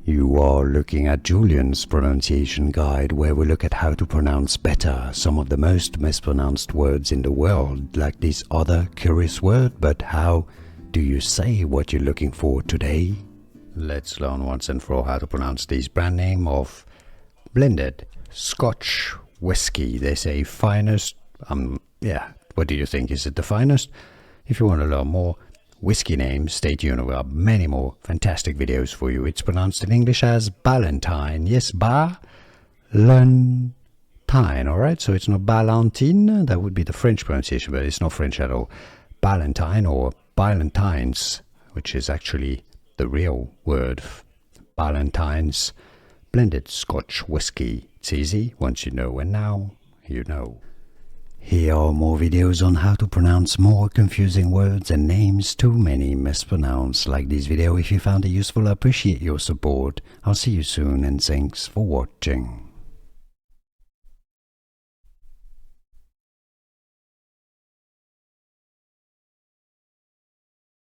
You are looking at Julian's pronunciation guide, where we look at how to pronounce better some of the most mispronounced words in the world, like this other curious word. But how do you say what you're looking for today? Let's learn once and for all how to pronounce this brand name of blended Scotch whiskey. They say finest. What do you think? Is it the finest? If you want to learn more whiskey names, stay tuned. We have many more fantastic videos for you. It's pronounced in English as Ballantine. Yes, Ballantine. Alright, so it's not Ballantine. That would be the French pronunciation, but it's not French at all. Ballantine or Ballantines, which is actually the real word. Ballantine's blended Scotch whiskey. It's easy once you know, and now you know. Here are more videos on how to pronounce more confusing words and names too many mispronounced. Like this video if you found it useful. I appreciate your support. I'll see you soon, and thanks for watching.